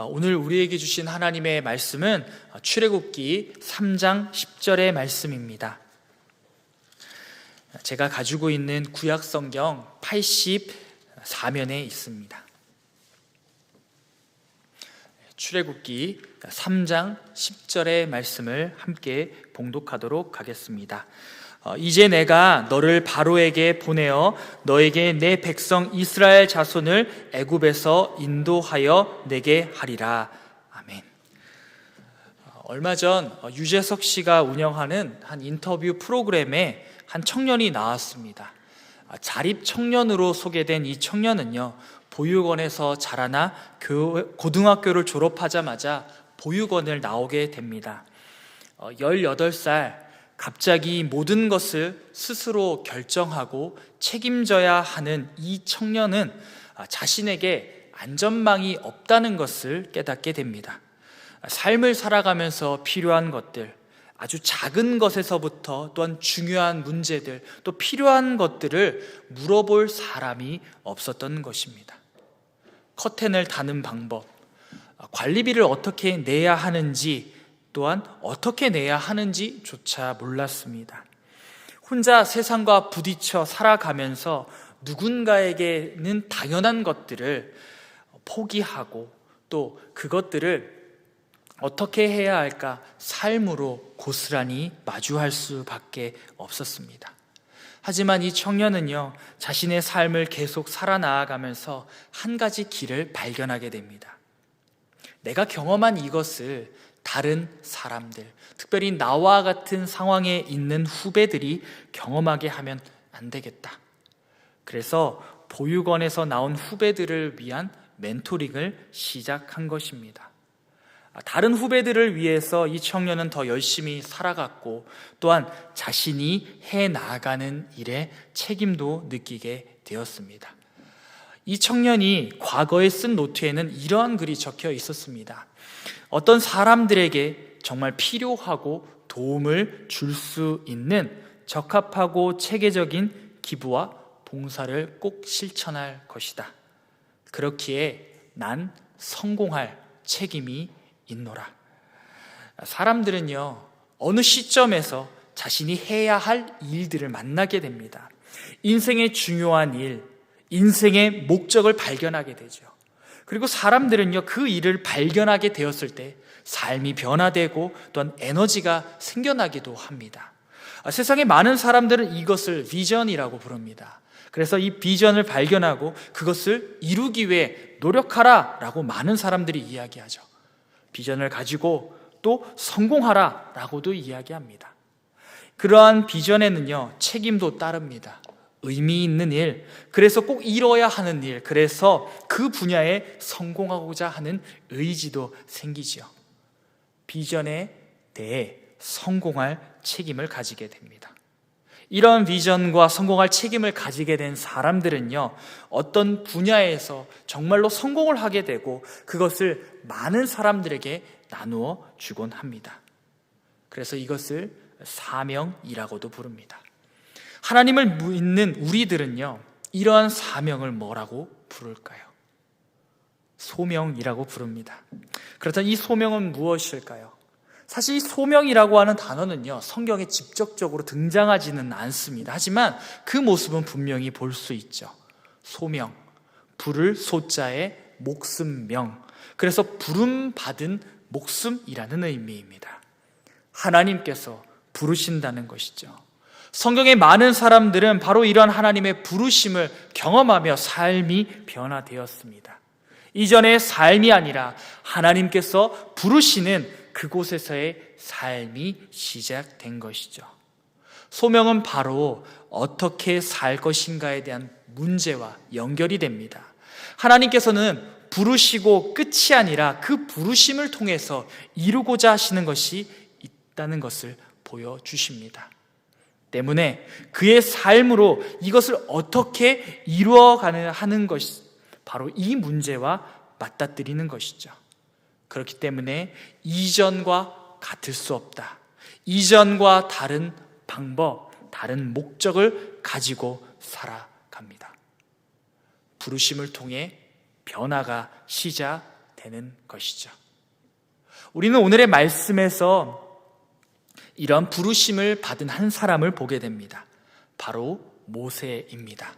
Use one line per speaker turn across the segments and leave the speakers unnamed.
오늘 우리에게 주신 하나님의 말씀은 출애굽기 3장 10절의 말씀입니다. 제가 가지고 있는 구약 성경 84면에 있습니다. 출애굽기 3장 10절의 말씀을 함께 봉독하도록 하겠습니다. 이제 내가 너를 바로에게 보내어 너에게 내 백성 이스라엘 자손을 애굽에서 인도하여 내게 하리라. 아멘. 얼마 전 유재석 씨가 운영하는 한 인터뷰 프로그램에 한 청년이 나왔습니다. 자립 청년으로 소개된 이 청년은요, 보육원에서 자라나 고등학교를 졸업하자마자 보육원을 나오게 됩니다. 18살 갑자기 모든 것을 스스로 결정하고 책임져야 하는 이 청년은 자신에게 안전망이 없다는 것을 깨닫게 됩니다. 삶을 살아가면서 필요한 것들, 아주 작은 것에서부터 또한 중요한 문제들, 또 필요한 것들을 물어볼 사람이 없었던 것입니다. 커튼을 다는 방법, 관리비를 어떻게 내야 하는지, 또한 어떻게 내야 하는지조차 몰랐습니다. 혼자 세상과 부딪혀 살아가면서 누군가에게는 당연한 것들을 포기하고 또 그것들을 어떻게 해야 할까 삶으로 고스란히 마주할 수밖에 없었습니다. 하지만 이 청년은요, 자신의 삶을 계속 살아나가면서 한 가지 길을 발견하게 됩니다. 내가 경험한 이것을 다른 사람들, 특별히 나와 같은 상황에 있는 후배들이 경험하게 하면 안 되겠다. 그래서 보육원에서 나온 후배들을 위한 멘토링을 시작한 것입니다. 다른 후배들을 위해서 이 청년은 더 열심히 살아갔고, 또한 자신이 해나가는 일에 책임도 느끼게 되었습니다. 이 청년이 과거에 쓴 노트에는 이러한 글이 적혀 있었습니다. 어떤 사람들에게 정말 필요하고 도움을 줄 수 있는 적합하고 체계적인 기부와 봉사를 꼭 실천할 것이다. 그렇기에 난 성공할 책임이 있노라. 사람들은요, 어느 시점에서 자신이 해야 할 일들을 만나게 됩니다. 인생의 중요한 일, 인생의 목적을 발견하게 되죠. 그리고 사람들은요, 그 일을 발견하게 되었을 때 삶이 변화되고 또한 에너지가 생겨나기도 합니다. 세상에 많은 사람들은 이것을 비전이라고 부릅니다. 그래서 이 비전을 발견하고 그것을 이루기 위해 노력하라 라고 많은 사람들이 이야기하죠. 비전을 가지고 또 성공하라 라고도 이야기합니다. 그러한 비전에는요, 책임도 따릅니다. 의미 있는 일, 그래서 꼭 이뤄야 하는 일, 그래서 그 분야에 성공하고자 하는 의지도 생기죠. 비전에 대해 성공할 책임을 가지게 됩니다. 이런 비전과 성공할 책임을 가지게 된 사람들은요, 어떤 분야에서 정말로 성공을 하게 되고 그것을 많은 사람들에게 나누어 주곤 합니다. 그래서 이것을 사명이라고도 부릅니다. 하나님을 믿는 우리들은요, 이러한 사명을 뭐라고 부를까요? 소명이라고 부릅니다. 그렇다면 이 소명은 무엇일까요? 사실 이 소명이라고 하는 단어는요, 성경에 직접적으로 등장하지는 않습니다. 하지만 그 모습은 분명히 볼 수 있죠. 소명, 부를 소자에 목숨명, 그래서 부름받은 목숨이라는 의미입니다. 하나님께서 부르신다는 것이죠. 성경의 많은 사람들은 바로 이러한 하나님의 부르심을 경험하며 삶이 변화되었습니다. 이전의 삶이 아니라 하나님께서 부르시는 그곳에서의 삶이 시작된 것이죠. 소명은 바로 어떻게 살 것인가에 대한 문제와 연결이 됩니다. 하나님께서는 부르시고 끝이 아니라 그 부르심을 통해서 이루고자 하시는 것이 있다는 것을 보여주십니다. 때문에 그의 삶으로 이것을 어떻게 이루어가는 하는 것이 바로 이 문제와 맞닥뜨리는 것이죠. 그렇기 때문에 이전과 같을 수 없다. 이전과 다른 방법, 다른 목적을 가지고 살아갑니다. 부르심을 통해 변화가 시작됩니다. 되는 것이죠. 우리는 오늘의 말씀에서 이런 부르심을 받은 한 사람을 보게 됩니다. 바로 모세입니다.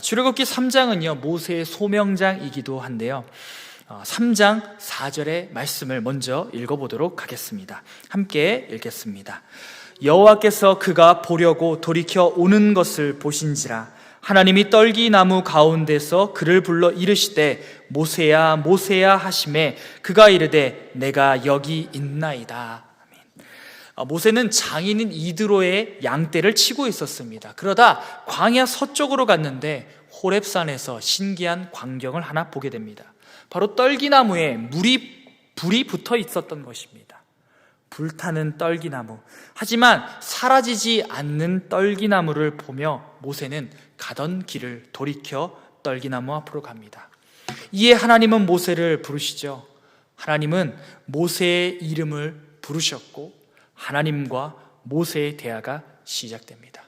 출애굽기 3장은요 모세의 소명장이기도 한데요, 3장 4절의 말씀을 먼저 읽어보도록 하겠습니다. 함께 읽겠습니다. 여호와께서 그가 보려고 돌이켜 오는 것을 보신지라 하나님이 떨기나무 가운데서 그를 불러 이르시되 모세야 모세야 하시매 그가 이르되 내가 여기 있나이다. 모세는 장인인 이드로의 양떼를 치고 있었습니다. 그러다 광야 서쪽으로 갔는데 호렙산에서 신기한 광경을 하나 보게 됩니다. 바로 떨기나무에 불이 붙어 있었던 것입니다. 불타는 떨기나무. 하지만 사라지지 않는 떨기나무를 보며 모세는 가던 길을 돌이켜 떨기나무 앞으로 갑니다. 이에 하나님은 모세를 부르시죠. 하나님은 모세의 이름을 부르셨고 하나님과 모세의 대화가 시작됩니다.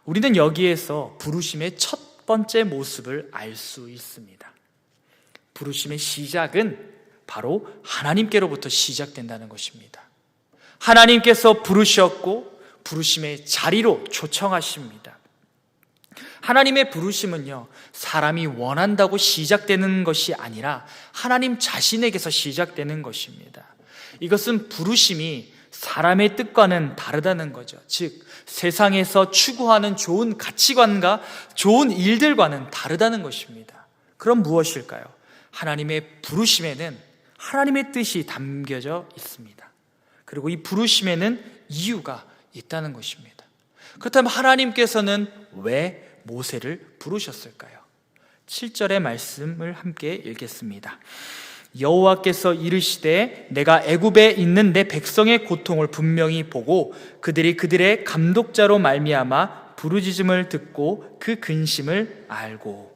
우리는 여기에서 부르심의 첫 번째 모습을 알 수 있습니다. 부르심의 시작은 바로 하나님께로부터 시작된다는 것입니다. 하나님께서 부르셨고 부르심의 자리로 초청하십니다. 하나님의 부르심은요, 사람이 원한다고 시작되는 것이 아니라 하나님 자신에게서 시작되는 것입니다. 이것은 부르심이 사람의 뜻과는 다르다는 거죠. 즉 세상에서 추구하는 좋은 가치관과 좋은 일들과는 다르다는 것입니다. 그럼 무엇일까요? 하나님의 부르심에는 하나님의 뜻이 담겨져 있습니다. 그리고 이 부르심에는 이유가 있다는 것입니다. 그렇다면 하나님께서는 왜 모세를 부르셨을까요? 7절의 말씀을 함께 읽겠습니다. 여호와께서 이르시되 내가 애굽에 있는 내 백성의 고통을 분명히 보고 그들이 그들의 감독자로 말미암아 부르짖음을 듣고 그 근심을 알고.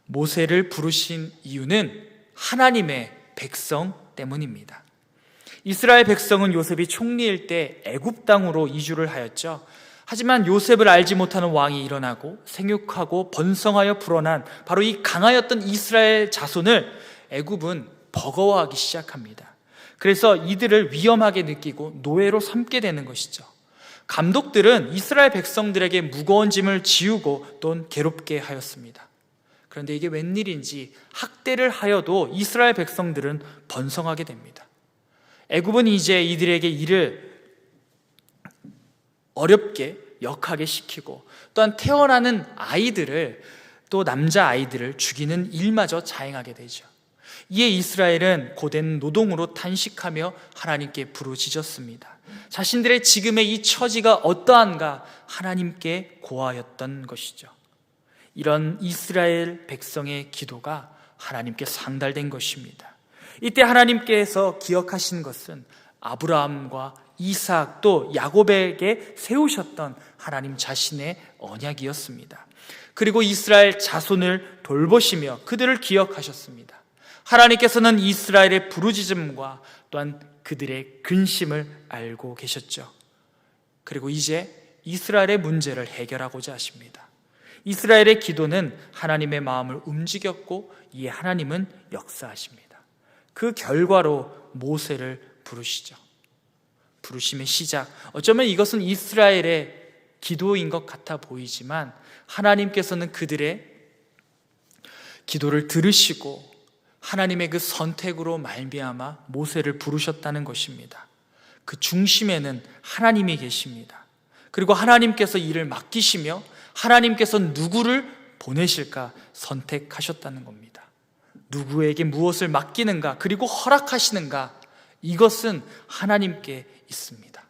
모세를 부르신 이유는 하나님의 백성 때문입니다. 이스라엘 백성은 요셉이 총리일 때 애굽 땅으로 이주를 하였죠. 하지만 요셉을 알지 못하는 왕이 일어나고 생육하고 번성하여 불어난 바로 이 강하였던 이스라엘 자손을 애굽은 버거워하기 시작합니다. 그래서 이들을 위험하게 느끼고 노예로 삼게 되는 것이죠. 감독들은 이스라엘 백성들에게 무거운 짐을 지우고 또 괴롭게 하였습니다. 그런데 이게 웬일인지 학대를 하여도 이스라엘 백성들은 번성하게 됩니다. 애굽은 이제 이들에게 일을 어렵게 역하게 시키고 또한 태어나는 아이들을, 또 남자 아이들을 죽이는 일마저 자행하게 되죠. 이에 이스라엘은 고된 노동으로 탄식하며 하나님께 부르짖었습니다. 자신들의 지금의 이 처지가 어떠한가 하나님께 고하였던 것이죠. 이런 이스라엘 백성의 기도가 하나님께 상달된 것입니다. 이때 하나님께서 기억하신 것은 아브라함과 이삭 또 야곱에게 세우셨던 하나님 자신의 언약이었습니다. 그리고 이스라엘 자손을 돌보시며 그들을 기억하셨습니다. 하나님께서는 이스라엘의 부르짖음과 또한 그들의 근심을 알고 계셨죠. 그리고 이제 이스라엘의 문제를 해결하고자 하십니다. 이스라엘의 기도는 하나님의 마음을 움직였고 이에 하나님은 역사하십니다. 그 결과로 모세를 부르시죠. 부르심의 시작, 어쩌면 이것은 이스라엘의 기도인 것 같아 보이지만 하나님께서는 그들의 기도를 들으시고 하나님의 그 선택으로 말미암아 모세를 부르셨다는 것입니다. 그 중심에는 하나님이 계십니다. 그리고 하나님께서 일을 맡기시며 하나님께서 누구를 보내실까 선택하셨다는 겁니다. 누구에게 무엇을 맡기는가 그리고 허락하시는가, 이것은 하나님께 있습니다.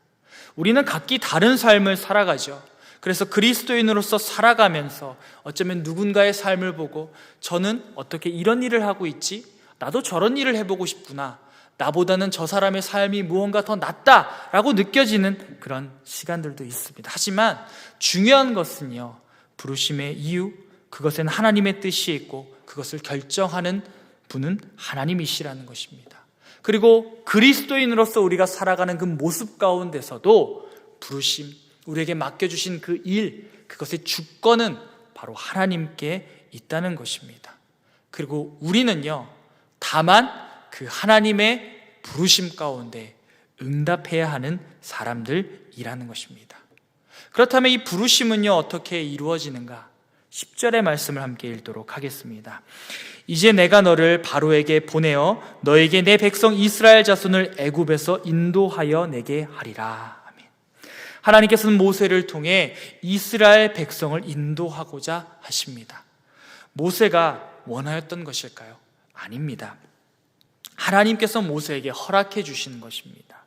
우리는 각기 다른 삶을 살아가죠. 그래서 그리스도인으로서 살아가면서 어쩌면 누군가의 삶을 보고 저는 어떻게 이런 일을 하고 있지? 나도 저런 일을 해보고 싶구나. 나보다는 저 사람의 삶이 무언가 더 낫다라고 느껴지는 그런 시간들도 있습니다. 하지만 중요한 것은요, 부르심의 이유, 그것엔 하나님의 뜻이 있고 그것을 결정하는 분은 하나님이시라는 것입니다. 그리고 그리스도인으로서 우리가 살아가는 그 모습 가운데서도 부르심, 우리에게 맡겨주신 그 일, 그것의 주권은 바로 하나님께 있다는 것입니다. 그리고 우리는요, 다만 그 하나님의 부르심 가운데 응답해야 하는 사람들이라는 것입니다. 그렇다면 이 부르심은요, 어떻게 이루어지는가? 10절의 말씀을 함께 읽도록 하겠습니다. 이제 내가 너를 바로에게 보내어 너에게 내 백성 이스라엘 자손을 애굽에서 인도하여 내게 하리라. 아멘. 하나님께서는 모세를 통해 이스라엘 백성을 인도하고자 하십니다. 모세가 원하였던 것일까요? 아닙니다. 하나님께서 모세에게 허락해 주시는 것입니다.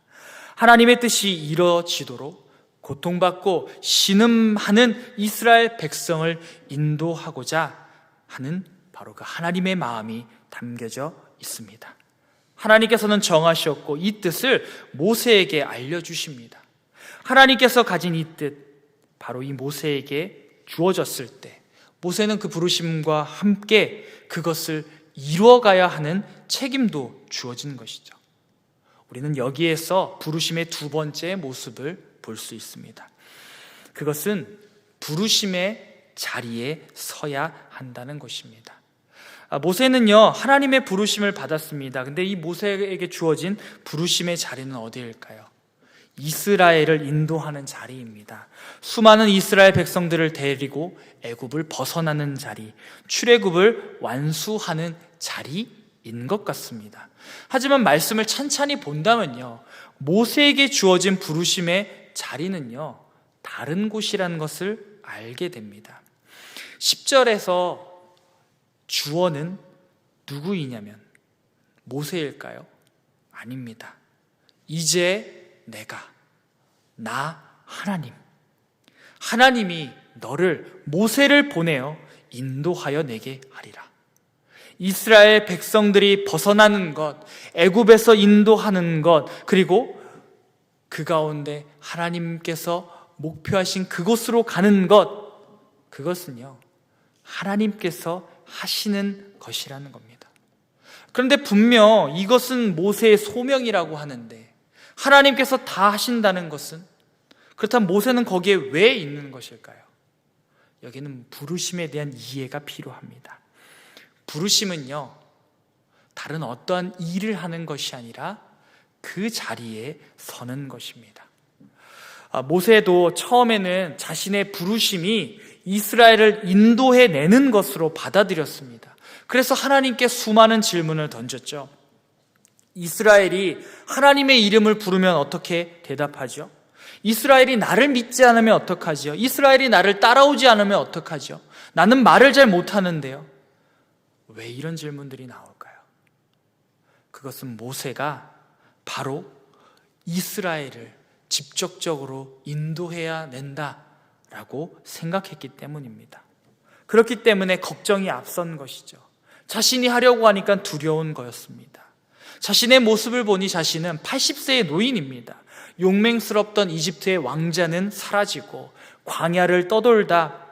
하나님의 뜻이 이루어지도록 고통받고 신음하는 이스라엘 백성을 인도하고자 하는 바로 그 하나님의 마음이 담겨져 있습니다. 하나님께서는 정하셨고 이 뜻을 모세에게 알려주십니다. 하나님께서 가진 이 뜻, 바로 이 모세에게 주어졌을 때 모세는 그 부르심과 함께 그것을 이루어가야 하는 책임도 주어진 것이죠. 우리는 여기에서 부르심의 두 번째 모습을 볼 수 있습니다. 그것은 부르심의 자리에 서야 한다는 것입니다. 모세는요, 하나님의 부르심을 받았습니다. 근데 이 모세에게 주어진 부르심의 자리는 어디일까요? 이스라엘을 인도하는 자리입니다. 수많은 이스라엘 백성들을 데리고 애굽을 벗어나는 자리, 출애굽을 완수하는 자리인 것 같습니다. 하지만 말씀을 찬찬히 본다면요, 모세에게 주어진 부르심의 자리는요, 다른 곳이라는 것을 알게 됩니다. 10절에서 주어는 누구이냐면 모세일까요? 아닙니다. 이제 내가, 나 하나님이 너를, 모세를 보내어 인도하여 내게 하리라. 이스라엘 백성들이 벗어나는 것, 애굽에서 인도하는 것, 그리고 그 가운데 하나님께서 목표하신 그곳으로 가는 것, 그것은요, 하나님께서 하시는 것이라는 겁니다. 그런데 분명 이것은 모세의 소명이라고 하는데 하나님께서 다 하신다는 것은, 그렇다면 모세는 거기에 왜 있는 것일까요? 여기는 부르심에 대한 이해가 필요합니다. 부르심은요, 다른 어떠한 일을 하는 것이 아니라 그 자리에 서는 것입니다. 모세도 처음에는 자신의 부르심이 이스라엘을 인도해내는 것으로 받아들였습니다. 그래서 하나님께 수많은 질문을 던졌죠. 이스라엘이 하나님의 이름을 부르면 어떻게 대답하죠? 이스라엘이 나를 믿지 않으면 어떡하지요? 이스라엘이 나를 따라오지 않으면 어떡하죠? 나는 말을 잘 못하는데요. 왜 이런 질문들이 나올까요? 그것은 모세가 바로 이스라엘을 직접적으로 인도해야 된다라고 생각했기 때문입니다. 그렇기 때문에 걱정이 앞선 것이죠. 자신이 하려고 하니까 두려운 거였습니다. 자신의 모습을 보니 자신은 80세의 노인입니다. 용맹스럽던 이집트의 왕자는 사라지고 광야를 떠돌다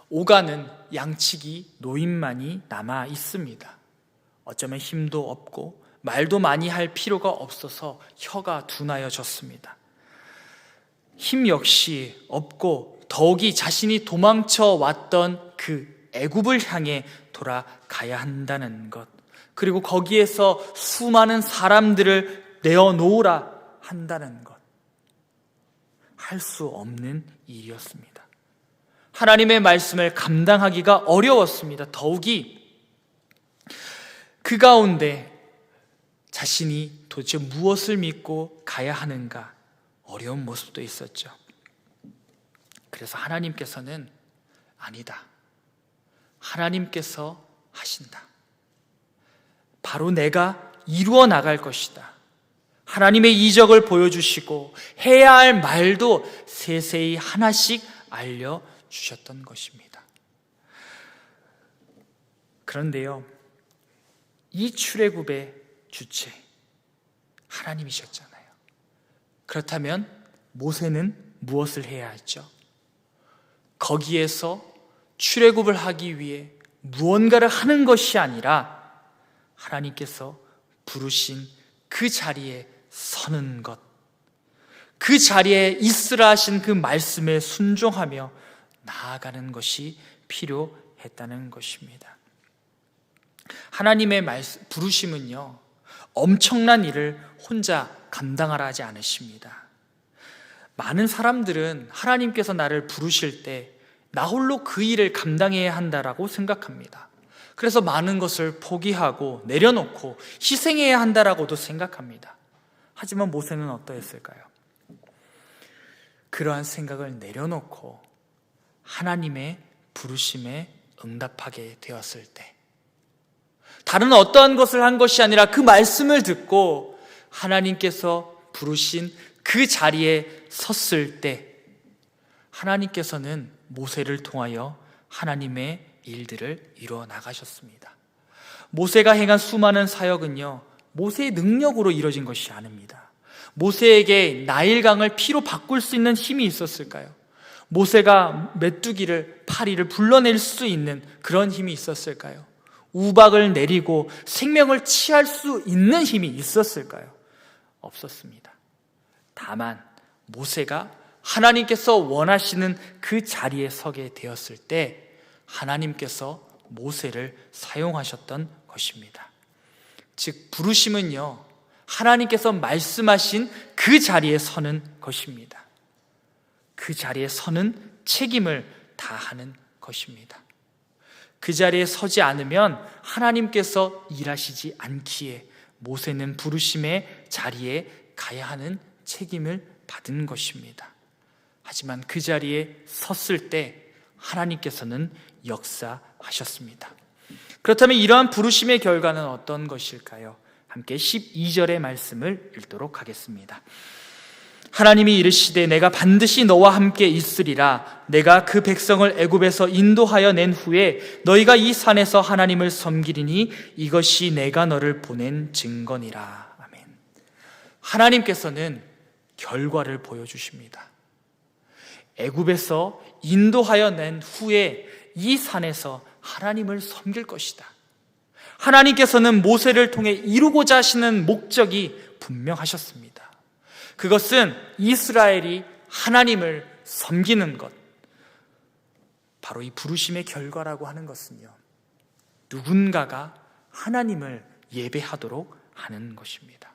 오가는 양치기 노인만이 남아 있습니다. 어쩌면 힘도 없고 말도 많이 할 필요가 없어서 혀가 둔하여졌습니다. 힘 역시 없고 더욱이 자신이 도망쳐 왔던 그 애굽을 향해 돌아가야 한다는 것, 그리고 거기에서 수많은 사람들을 내어놓으라 한다는 것, 할 수 없는 일이었습니다. 하나님의 말씀을 감당하기가 어려웠습니다. 더욱이 그 가운데 자신이 도대체 무엇을 믿고 가야 하는가 어려운 모습도 있었죠. 그래서 하나님께서는 아니다, 하나님께서 하신다, 바로 내가 이루어 나갈 것이다, 하나님의 이적을 보여주시고 해야 할 말도 세세히 하나씩 알려주셨던 것입니다. 그런데요, 이 출애굽의 주체 하나님이셨잖아요. 그렇다면 모세는 무엇을 해야 했죠? 거기에서 출애굽을 하기 위해 무언가를 하는 것이 아니라 하나님께서 부르신 그 자리에 서는 것, 그 자리에 있으라 하신 그 말씀에 순종하며 나아가는 것이 필요했다는 것입니다. 하나님의 부르심은요, 엄청난 일을 혼자 감당하라 하지 않으십니다. 많은 사람들은 하나님께서 나를 부르실 때 나 홀로 그 일을 감당해야 한다라고 생각합니다. 그래서 많은 것을 포기하고 내려놓고 희생해야 한다라고도 생각합니다. 하지만 모세는 어떠했을까요? 그러한 생각을 내려놓고 하나님의 부르심에 응답하게 되었을 때, 다른 어떠한 것을 한 것이 아니라 그 말씀을 듣고 하나님께서 부르신 그 자리에 섰을 때, 하나님께서는 모세를 통하여 하나님의 일들을 이루어 나가셨습니다. 모세가 행한 수많은 사역은요, 모세의 능력으로 이루어진 것이 아닙니다. 모세에게 나일강을 피로 바꿀 수 있는 힘이 있었을까요? 모세가 메뚜기를, 파리를 불러낼 수 있는 그런 힘이 있었을까요? 우박을 내리고 생명을 취할 수 있는 힘이 있었을까요? 없었습니다. 다만 모세가 하나님께서 원하시는 그 자리에 서게 되었을 때 하나님께서 모세를 사용하셨던 것입니다. 즉, 부르심은요, 하나님께서 말씀하신 그 자리에 서는 것입니다. 그 자리에 서는 책임을 다하는 것입니다. 그 자리에 서지 않으면 하나님께서 일하시지 않기에 모세는 부르심의 자리에 가야 하는 책임을 받은 것입니다. 하지만 그 자리에 섰을 때 하나님께서는 역사하셨습니다. 그렇다면 이러한 부르심의 결과는 어떤 것일까요? 함께 12절의 말씀을 읽도록 하겠습니다. 하나님이 이르시되 내가 반드시 너와 함께 있으리라. 내가 그 백성을 애굽에서 인도하여 낸 후에 너희가 이 산에서 하나님을 섬기리니 이것이 내가 너를 보낸 증거니라. 아멘. 하나님께서는 결과를 보여주십니다. 애굽에서 인도하여 낸 후에 이 산에서 하나님을 섬길 것이다. 하나님께서는 모세를 통해 이루고자 하시는 목적이 분명하셨습니다. 그것은 이스라엘이 하나님을 섬기는 것, 바로 이 부르심의 결과라고 하는 것은요, 누군가가 하나님을 예배하도록 하는 것입니다.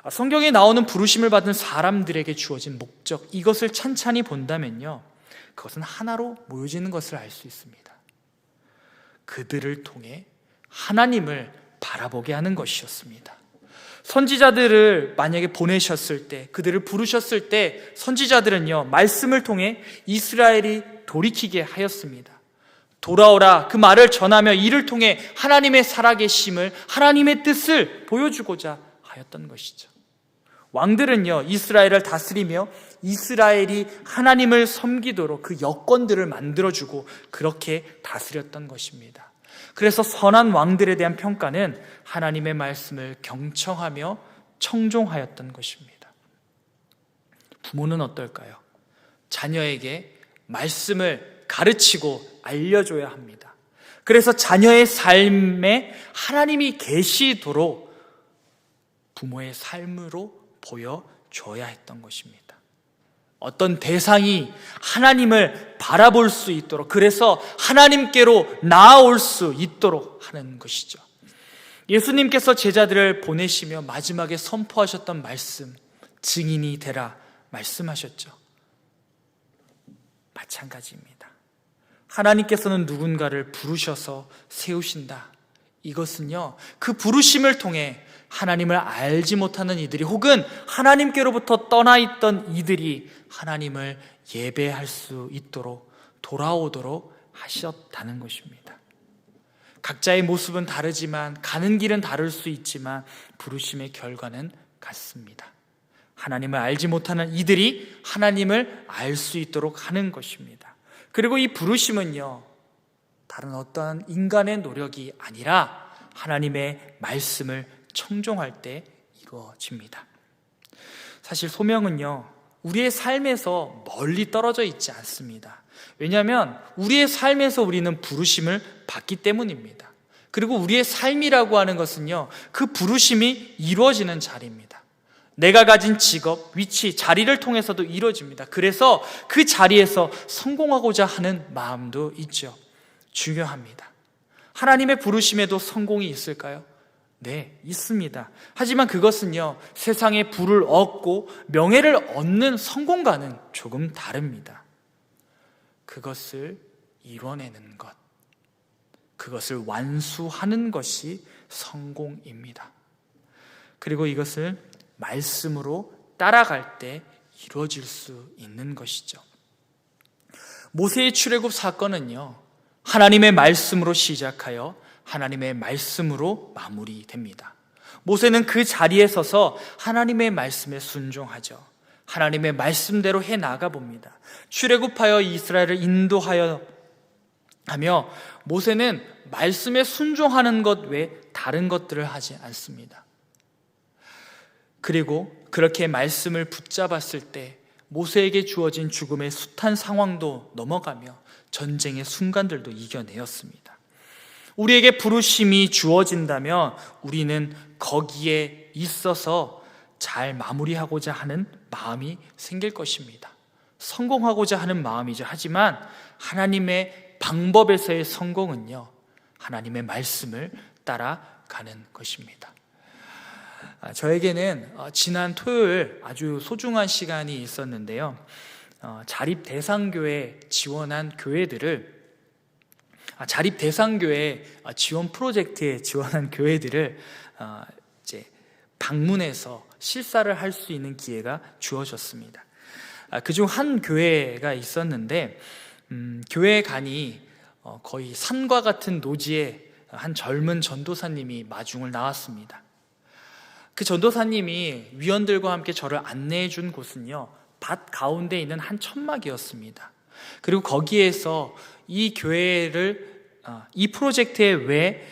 성경에 나오는 부르심을 받은 사람들에게 주어진 목적, 이것을 찬찬히 본다면요, 그것은 하나로 모여지는 것을 알 수 있습니다. 그들을 통해 하나님을 바라보게 하는 것이었습니다. 선지자들을 만약에 보내셨을 때, 그들을 부르셨을 때 선지자들은요, 말씀을 통해 이스라엘이 돌이키게 하였습니다. 돌아오라, 그 말을 전하며 이를 통해 하나님의 살아계심을, 하나님의 뜻을 보여주고자 하였던 것이죠. 왕들은요, 이스라엘을 다스리며 이스라엘이 하나님을 섬기도록 그 여건들을 만들어주고 그렇게 다스렸던 것입니다. 그래서 선한 왕들에 대한 평가는 하나님의 말씀을 경청하며 청종하였던 것입니다. 부모는 어떨까요? 자녀에게 말씀을 가르치고 알려줘야 합니다. 그래서 자녀의 삶에 하나님이 계시도록 부모의 삶으로 보여줘야 했던 것입니다. 어떤 대상이 하나님을 바라볼 수 있도록, 그래서 하나님께로 나아올 수 있도록 하는 것이죠. 예수님께서 제자들을 보내시며 마지막에 선포하셨던 말씀, 증인이 되라 말씀하셨죠. 마찬가지입니다. 하나님께서는 누군가를 부르셔서 세우신다. 이것은요, 그 부르심을 통해 하나님을 알지 못하는 이들이, 혹은 하나님께로부터 떠나 있던 이들이 하나님을 예배할 수 있도록 돌아오도록 하셨다는 것입니다. 각자의 모습은 다르지만, 가는 길은 다를 수 있지만 부르심의 결과는 같습니다. 하나님을 알지 못하는 이들이 하나님을 알 수 있도록 하는 것입니다. 그리고 이 부르심은요, 다른 어떠한 인간의 노력이 아니라 하나님의 말씀을 청종할 때 이루어집니다. 사실 소명은요, 우리의 삶에서 멀리 떨어져 있지 않습니다. 왜냐하면 우리의 삶에서 우리는 부르심을 받기 때문입니다. 그리고 우리의 삶이라고 하는 것은요, 그 부르심이 이루어지는 자리입니다. 내가 가진 직업, 위치, 자리를 통해서도 이루어집니다. 그래서 그 자리에서 성공하고자 하는 마음도 있죠. 중요합니다. 하나님의 부르심에도 성공이 있을까요? 네, 있습니다. 하지만 그것은요, 세상의 부를 얻고 명예를 얻는 성공과는 조금 다릅니다. 그것을 이뤄내는 것, 그것을 완수하는 것이 성공입니다. 그리고 이것을 말씀으로 따라갈 때 이루어질 수 있는 것이죠. 모세의 출애굽 사건은요, 하나님의 말씀으로 시작하여 하나님의 말씀으로 마무리됩니다. 모세는 그 자리에 서서 하나님의 말씀에 순종하죠. 하나님의 말씀대로 해 나가 봅니다. 출애굽하여 이스라엘을 인도하여 하며 모세는 말씀에 순종하는 것 외에 다른 것들을 하지 않습니다. 그리고 그렇게 말씀을 붙잡았을 때 모세에게 주어진 죽음의 숱한 상황도 넘어가며 전쟁의 순간들도 이겨내었습니다. 우리에게 부르심이 주어진다면 우리는 거기에 있어서 잘 마무리하고자 하는 마음이 생길 것입니다. 성공하고자 하는 마음이죠. 하지만 하나님의 방법에서의 성공은요, 하나님의 말씀을 따라가는 것입니다. 저에게는 지난 토요일 아주 소중한 시간이 있었는데요. 자립대상교회 지원한 교회들을 자립대상교회 지원 프로젝트에 지원한 교회들을 이제 방문해서 실사를 할 수 있는 기회가 주어졌습니다. 그중 한 교회가 있었는데 교회 간이 거의 산과 같은 노지에 한 젊은 전도사님이 마중을 나왔습니다. 그 전도사님이 위원들과 함께 저를 안내해 준 곳은요, 밭 가운데 있는 한 천막이었습니다. 그리고 거기에서 이 교회를 이 프로젝트에 왜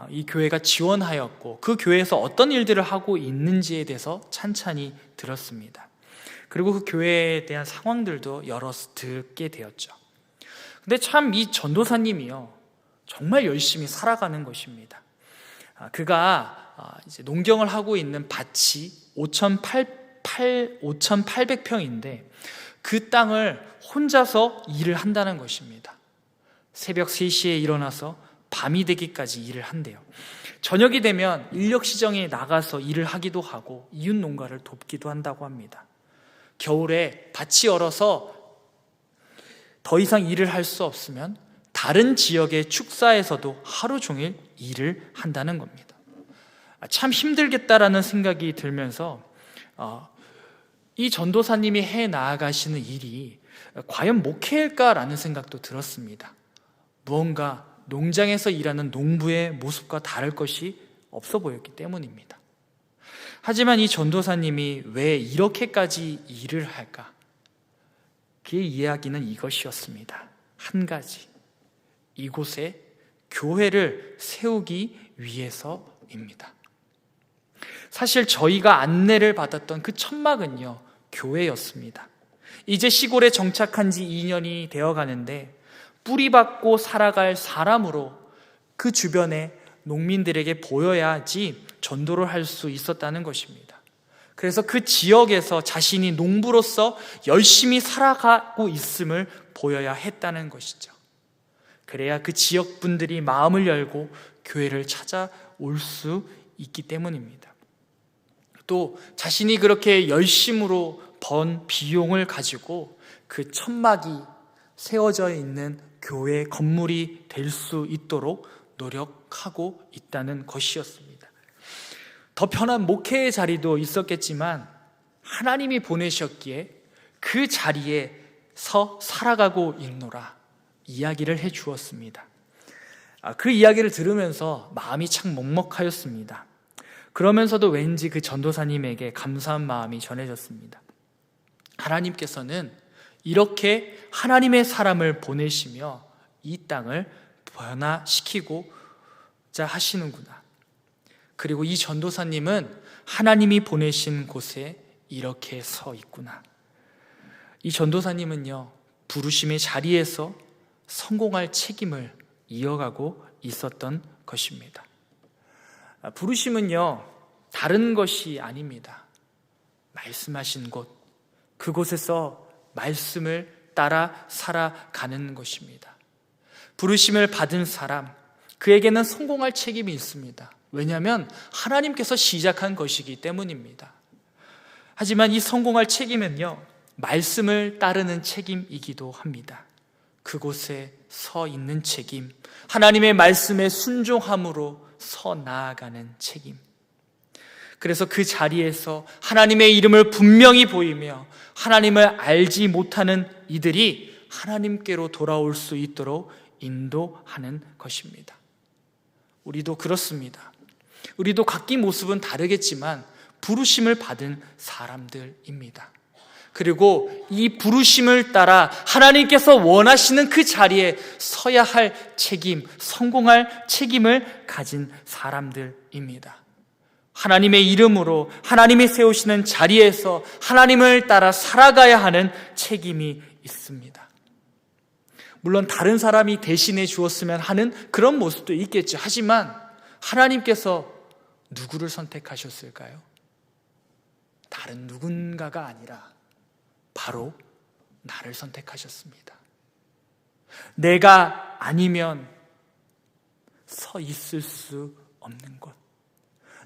이 교회가 지원하였고 그 교회에서 어떤 일들을 하고 있는지에 대해서 찬찬히 들었습니다. 그리고 그 교회에 대한 상황들도 여러 듣게 되었죠. 근데 참 이 전도사님이요, 정말 열심히 살아가는 것입니다. 그가 이제 농경을 하고 있는 밭이 5,800평인데 그 땅을 혼자서 일을 한다는 것입니다. 새벽 3시에 일어나서 밤이 되기까지 일을 한대요. 저녁이 되면 인력 시정에 나가서 일을 하기도 하고 이웃 농가를 돕기도 한다고 합니다. 겨울에 밭이 얼어서 더 이상 일을 할 수 없으면 다른 지역의 축사에서도 하루 종일 일을 한다는 겁니다. 참 힘들겠다라는 생각이 들면서 이 전도사님이 해 나아가시는 일이 과연 목회일까라는 생각도 들었습니다. 무언가 농장에서 일하는 농부의 모습과 다를 것이 없어 보였기 때문입니다. 하지만 이 전도사님이 왜 이렇게까지 일을 할까? 그의 이야기는 이것이었습니다. 한 가지, 이곳에 교회를 세우기 위해서입니다. 사실 저희가 안내를 받았던 그 천막은요, 교회였습니다. 이제 시골에 정착한 지 2년이 되어 가는데 뿌리박고 살아갈 사람으로 그 주변에 농민들에게 보여야지 전도를 할 수 있었다는 것입니다. 그래서 그 지역에서 자신이 농부로서 열심히 살아가고 있음을 보여야 했다는 것이죠. 그래야 그 지역 분들이 마음을 열고 교회를 찾아올 수 있기 때문입니다. 또 자신이 그렇게 열심으로 번 비용을 가지고 그 천막이 세워져 있는 교회 건물이 될 수 있도록 노력하고 있다는 것이었습니다. 더 편한 목회의 자리도 있었겠지만 하나님이 보내셨기에 그 자리에서 살아가고 있노라 이야기를 해 주었습니다. 그 이야기를 들으면서 마음이 참 먹먹하였습니다. 그러면서도 왠지 그 전도사님에게 감사한 마음이 전해졌습니다. 하나님께서는 이렇게 하나님의 사람을 보내시며 이 땅을 변화시키고자 하시는구나. 그리고 이 전도사님은 하나님이 보내신 곳에 이렇게 서 있구나. 이 전도사님은요, 부르심의 자리에서 성공할 책임을 이어가고 있었던 것입니다. 부르심은요, 다른 것이 아닙니다. 말씀하신 곳, 그곳에서 말씀을 따라 살아가는 것입니다. 부르심을 받은 사람, 그에게는 성공할 책임이 있습니다. 왜냐하면 하나님께서 시작한 것이기 때문입니다. 하지만 이 성공할 책임은요, 말씀을 따르는 책임이기도 합니다. 그곳에 서 있는 책임, 하나님의 말씀에 순종함으로 서 나아가는 책임. 그래서 그 자리에서 하나님의 이름을 분명히 보이며 하나님을 알지 못하는 이들이 하나님께로 돌아올 수 있도록 인도하는 것입니다. 우리도 그렇습니다. 우리도 각기 모습은 다르겠지만 부르심을 받은 사람들입니다. 그리고 이 부르심을 따라 하나님께서 원하시는 그 자리에 서야 할 책임, 성공할 책임을 가진 사람들입니다. 하나님의 이름으로 하나님이 세우시는 자리에서 하나님을 따라 살아가야 하는 책임이 있습니다. 물론 다른 사람이 대신해 주었으면 하는 그런 모습도 있겠죠. 하지만 하나님께서 누구를 선택하셨을까요? 다른 누군가가 아니라 바로 나를 선택하셨습니다. 내가 아니면 서 있을 수 없는 곳,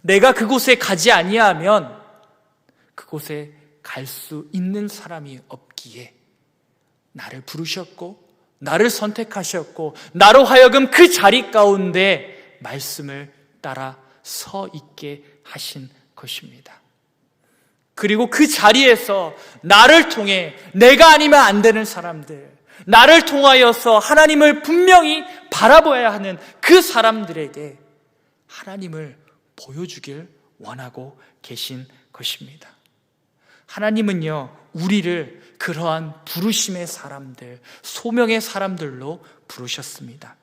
내가 그곳에 가지 아니하면 그곳에 갈 수 있는 사람이 없기에 나를 부르셨고 나를 선택하셨고 나로 하여금 그 자리 가운데 말씀을 따라 서 있게 하신 것입니다. 그리고 그 자리에서 나를 통해 내가 아니면 안 되는 사람들, 나를 통하여서 하나님을 분명히 바라봐야 하는 그 사람들에게 하나님을 보여주길 원하고 계신 것입니다. 하나님은요, 우리를 그러한 부르심의 사람들, 소명의 사람들로 부르셨습니다.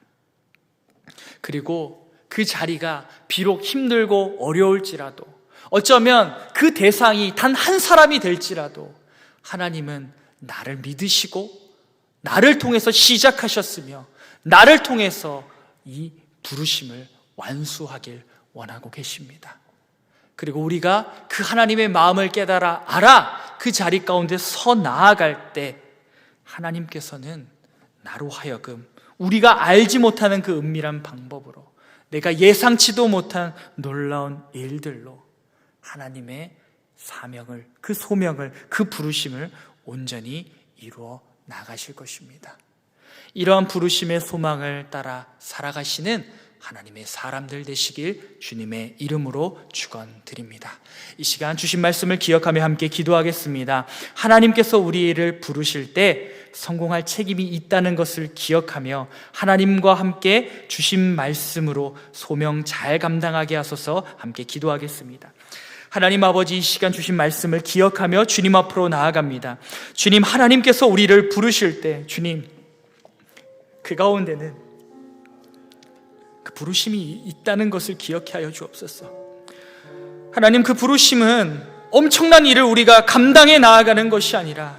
그리고 그 자리가 비록 힘들고 어려울지라도, 어쩌면 그 대상이 단 한 사람이 될지라도 하나님은 나를 믿으시고 나를 통해서 시작하셨으며 나를 통해서 이 부르심을 완수하길 원하고 계십니다. 그리고 우리가 그 하나님의 마음을 깨달아 알아 그 자리 가운데 서 나아갈 때 하나님께서는 나로 하여금 우리가 알지 못하는 그 은밀한 방법으로, 내가 예상치도 못한 놀라운 일들로 하나님의 사명을, 그 소명을, 그 부르심을 온전히 이루어 나가실 것입니다. 이러한 부르심의 소망을 따라 살아가시는 하나님의 사람들 되시길 주님의 이름으로 축원드립니다. 이 시간 주신 말씀을 기억하며 함께 기도하겠습니다. 하나님께서 우리를 부르실 때 성공할 책임이 있다는 것을 기억하며 하나님과 함께 주신 말씀으로 소명 잘 감당하게 하소서. 함께 기도하겠습니다. 하나님 아버지, 이 시간 주신 말씀을 기억하며 주님 앞으로 나아갑니다. 주님, 하나님께서 우리를 부르실 때 주님, 그 가운데는 그 부르심이 있다는 것을 기억해 하여 주옵소서. 하나님, 그 부르심은 엄청난 일을 우리가 감당해 나아가는 것이 아니라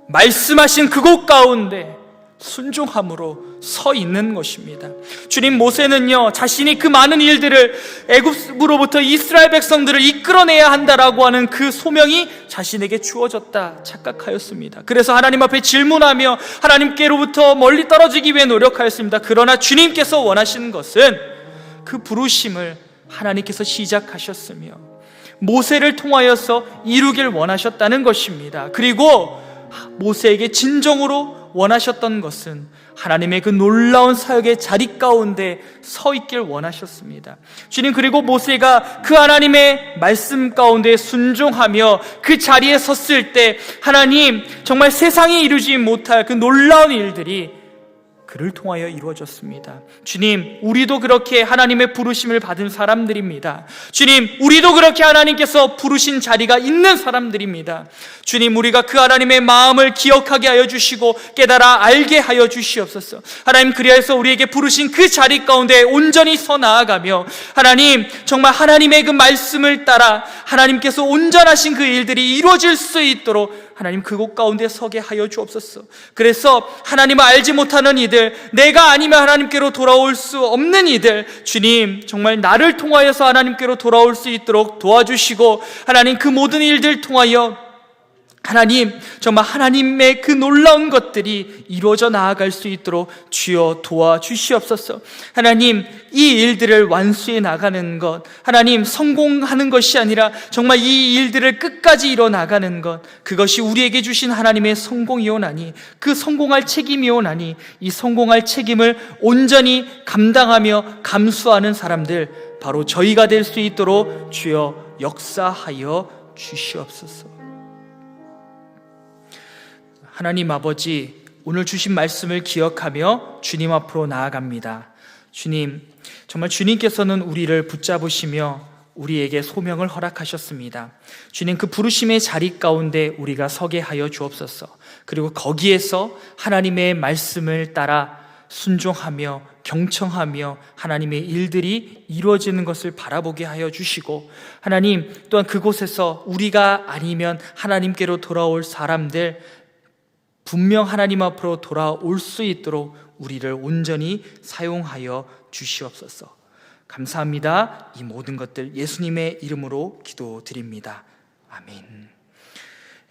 말씀하신 그곳 가운데 순종함으로 서 있는 것입니다. 주님, 모세는요, 자신이 그 많은 일들을, 애굽으로부터 이스라엘 백성들을 이끌어내야 한다라고 하는 그 소명이 자신에게 주어졌다 착각하였습니다. 그래서 하나님 앞에 질문하며 하나님께로부터 멀리 떨어지기 위해 노력하였습니다. 그러나 주님께서 원하시는 것은 그 부르심을 하나님께서 시작하셨으며 모세를 통하여서 이루길 원하셨다는 것입니다. 그리고 모세에게 진정으로 원하셨던 것은 하나님의 그 놀라운 사역의 자리 가운데 서 있길 원하셨습니다. 주님, 그리고 모세가 그 하나님의 말씀 가운데 순종하며 그 자리에 섰을 때 하나님, 정말 세상이 이루지 못할 그 놀라운 일들이 그를 통하여 이루어졌습니다. 주님, 우리도 그렇게 하나님의 부르심을 받은 사람들입니다. 주님, 우리도 그렇게 하나님께서 부르신 자리가 있는 사람들입니다. 주님, 우리가 그 하나님의 마음을 기억하게 하여 주시고 깨달아 알게 하여 주시옵소서. 하나님, 그리하여서 우리에게 부르신 그 자리 가운데 온전히 서 나아가며 하나님, 정말 하나님의 그 말씀을 따라 하나님께서 온전하신 그 일들이 이루어질 수 있도록 하나님, 그곳 가운데 서게 하여 주옵소서. 그래서 하나님을 알지 못하는 이들, 내가 아니면 하나님께로 돌아올 수 없는 이들, 주님, 정말 나를 통하여서 하나님께로 돌아올 수 있도록 도와주시고 하나님, 그 모든 일들 통하여 하나님, 정말 하나님의 그 놀라운 것들이 이루어져 나아갈 수 있도록 주여 도와주시옵소서. 하나님, 이 일들을 완수해 나가는 것, 하나님 성공하는 것이 아니라 정말 이 일들을 끝까지 이뤄 나가는 것, 그것이 우리에게 주신 하나님의 성공이오나니, 그 성공할 책임이오나니, 이 성공할 책임을 온전히 감당하며 감수하는 사람들, 바로 저희가 될 수 있도록 주여 역사하여 주시옵소서. 하나님 아버지, 오늘 주신 말씀을 기억하며 주님 앞으로 나아갑니다. 주님, 정말 주님께서는 우리를 붙잡으시며 우리에게 소명을 허락하셨습니다. 주님, 그 부르심의 자리 가운데 우리가 서게 하여 주옵소서. 그리고 거기에서 하나님의 말씀을 따라 순종하며 경청하며 하나님의 일들이 이루어지는 것을 바라보게 하여 주시고, 하나님 또한 그곳에서 우리가 아니면 하나님께로 돌아올 사람들 분명 하나님 앞으로 돌아올 수 있도록 우리를 온전히 사용하여 주시옵소서. 감사합니다. 이 모든 것들 예수님의 이름으로 기도드립니다. 아멘.